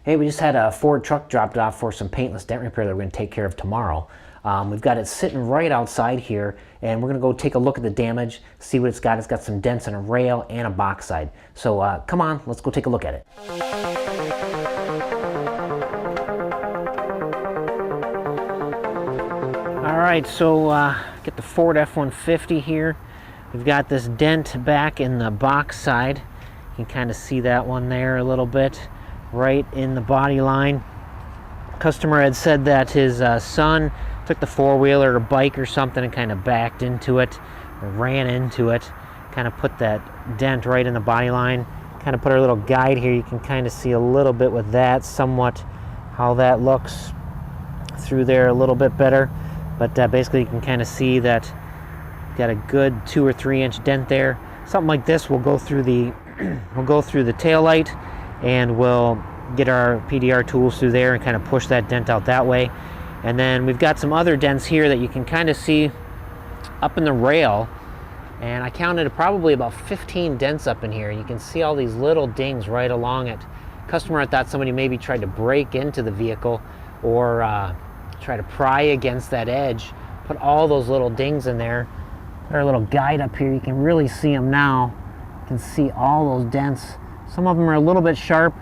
Hey, we just had a Ford truck dropped off for some paintless dent repair that we're going to take care of tomorrow. We've got it sitting right outside here, and we're going to go take a look at the damage, see what it's got. It's got some dents in a rail and a box side. So come on, let's go take a look at it. All right, so get the Ford F-150 here. We've got this dent back in the box side. You can kind of see that one there a little bit, right in the body line. Customer had said that his son took the four-wheeler or bike or something and kind of backed into it, or ran into it, kind of put that dent right in the body line. Kind of put our little guide here. You can kind of see a little bit with that, somewhat how that looks through there a little bit better. But basically you can kind of see that got a good 2 or 3 inch dent there. Something like this will go through the tail light, and we'll get our PDR tools through there and kind of push that dent out that way. And then we've got some other dents here that you can kind of see up in the rail, and I counted probably about 15 dents up in here. You can see all these little dings right along it. Customer thought somebody maybe tried to break into the vehicle or try to pry against that edge. Put all those little dings in there. Put our little guide up here. You can really see them now. You can see all those dents. Some of them are a little bit sharp,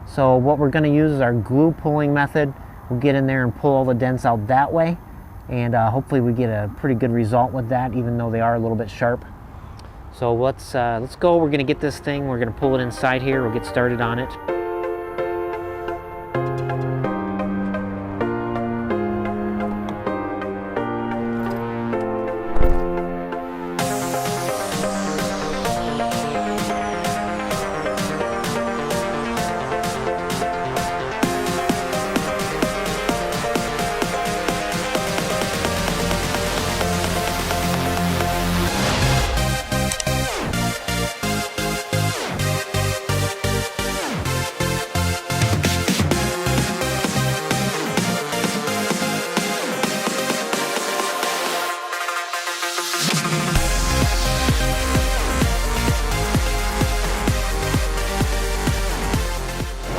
so what we're going to use is our glue pulling method. We'll get in there and pull all the dents out that way, and hopefully we get a pretty good result with that, even though they are a little bit sharp. So let's go. We're going to get this thing. We're going to pull it inside here. We'll get started on it.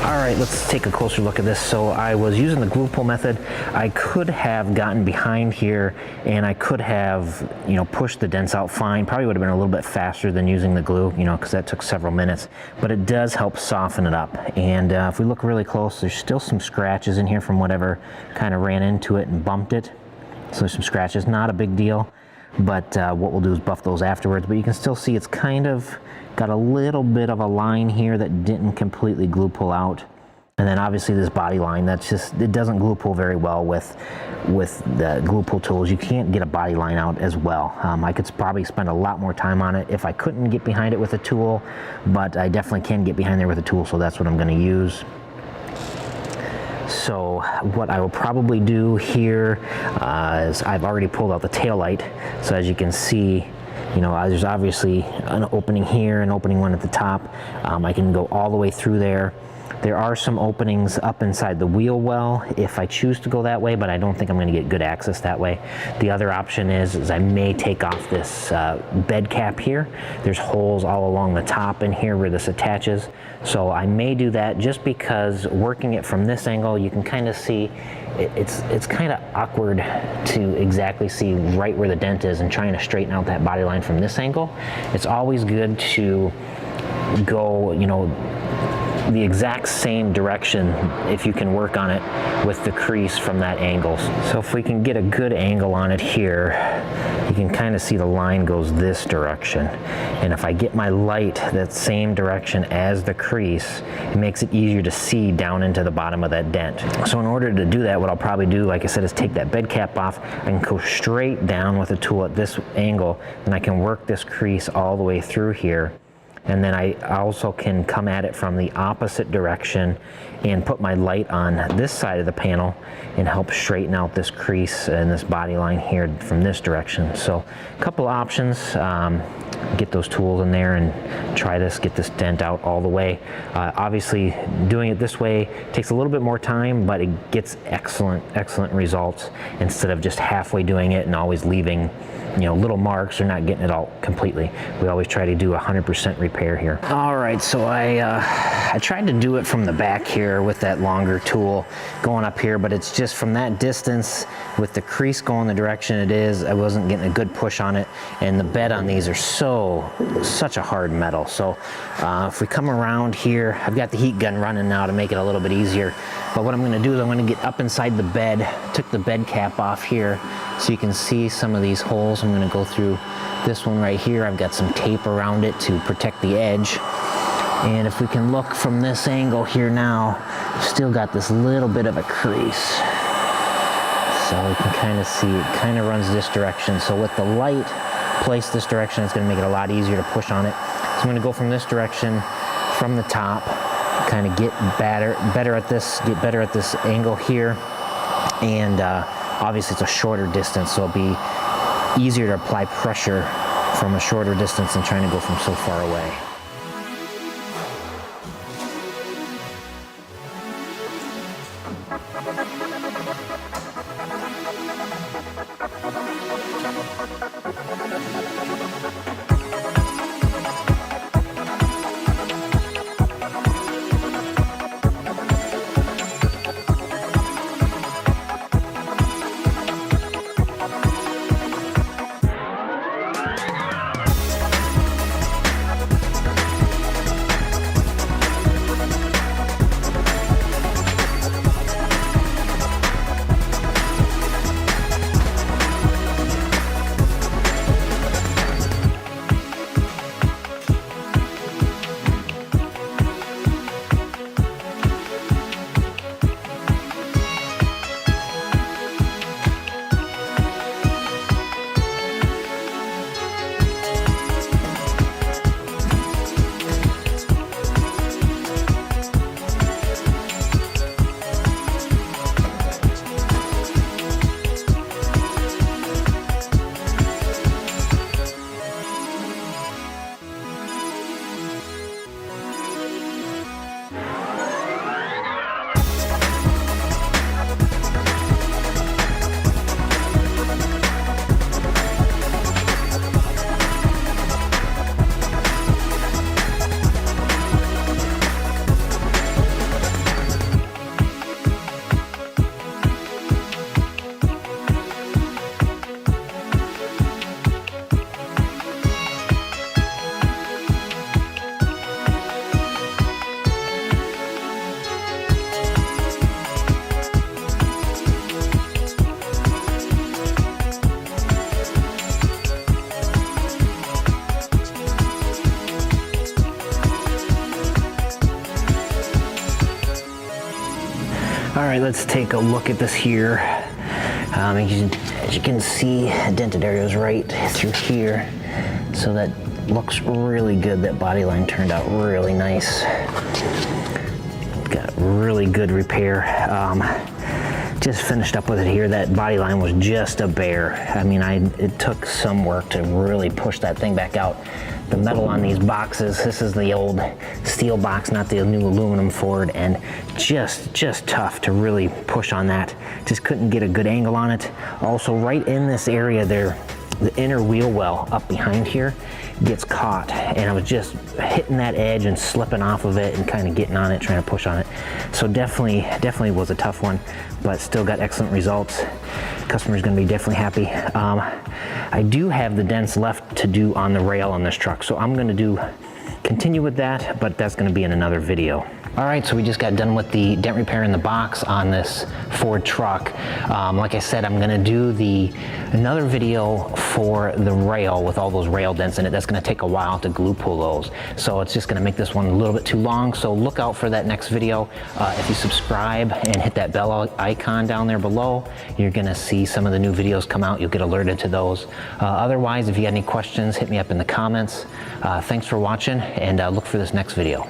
Alright, let's take a closer look at this. So I was using the glue pull method. I could have gotten behind here and I could have, pushed the dents out fine. Probably would have been a little bit faster than using the glue, because that took several minutes. But it does help soften it up. And if we look really close, there's still some scratches in here from whatever kind of ran into it and bumped it. So there's some scratches, not a big deal. But what we'll do is buff those afterwards. But you can still see it's kind of got a little bit of a line here that didn't completely glue pull out. And then obviously this body line, it doesn't glue pull very well with the glue pull tools. You can't get a body line out as well. I could probably spend a lot more time on it if I couldn't get behind it with a tool, but I definitely can get behind there with a tool, so that's what I'm going to use. So what I will probably do here is I've already pulled out the tail light. So as you can see, there's obviously an opening here, an opening one at the top. I can go all the way through there. There are some openings up inside the wheel well if I choose to go that way, but I don't think I'm going to get good access that way. The other option is I may take off this bed cap here. There's holes all along the top in here where this attaches. So I may do that just because working it from this angle, you can kind of see it's kind of awkward to exactly see right where the dent is, and trying to straighten out that body line from this angle. It's always good to go, the exact same direction if you can work on it with the crease from that angle. So if we can get a good angle on it here, you can kind of see the line goes this direction. And if I get my light that same direction as the crease, it makes it easier to see down into the bottom of that dent. So in order to do that, what I'll probably do, like I said, is take that bed cap off. I can go straight down with a tool at this angle, and I can work this crease all the way through here. And then I also can come at it from the opposite direction and put my light on this side of the panel and help straighten out this crease and this body line here from this direction. So a couple options. get those tools in there and try this, get this dent out all the way. Obviously, doing it this way takes a little bit more time, but it gets excellent results instead of just halfway doing it and always leaving, you know, little marks or not getting it out completely. We always try to do 100% repair here. All right, so I tried to do it from the back here with that longer tool going up here, but it's just from that distance with the crease going the direction it is, I wasn't getting a good push on it, and the bed on these are such a hard metal. So if we come around here, I've got the heat gun running now to make it a little bit easier, but what I'm going to do is I'm going to get up inside the bed, took the bed cap off here so you can see some of these holes. I'm going to go through this one right here. I've got some tape around it to protect the edge. And if we can look from this angle here now, still got this little bit of a crease. So we can kind of see it kind of runs this direction. So with the light placed this direction, it's going to make it a lot easier to push on it. So I'm going to go from this direction, from the top, kind of get better at this angle here. And obviously it's a shorter distance, so it'll be easier to apply pressure from a shorter distance than trying to go from so far away. All right, let's take a look at this here. As you can see, dented area is right through here. So that looks really good. That body line turned out really nice. Got really good repair. Just finished up with it here. That body line was just a bear. I mean, it took some work to really push that thing back out. The metal on these boxes, this is the old steel box, not the new aluminum Ford, and just tough to really push on that. Just couldn't get a good angle on it. Also, right in this area there, the inner wheel well up behind here gets caught, and I was just hitting that edge and slipping off of it and kind of getting on it, trying to push on it. So definitely was a tough one, but still got excellent results. Customer's gonna be definitely happy. I do have the dents left to do on the rail on this truck, so I'm gonna continue with that, but that's gonna be in another video. All right, so we just got done with the dent repair in the box on this Ford truck. Like I said, I'm gonna do another video for the rail with all those rail dents in it. That's gonna take a while to glue pull those. So it's just gonna make this one a little bit too long. So look out for that next video. If you subscribe and hit that bell icon down there below, you're gonna see some of the new videos come out. You'll get alerted to those. Otherwise, if you got any questions, hit me up in the comments. Thanks for watching, and look for this next video.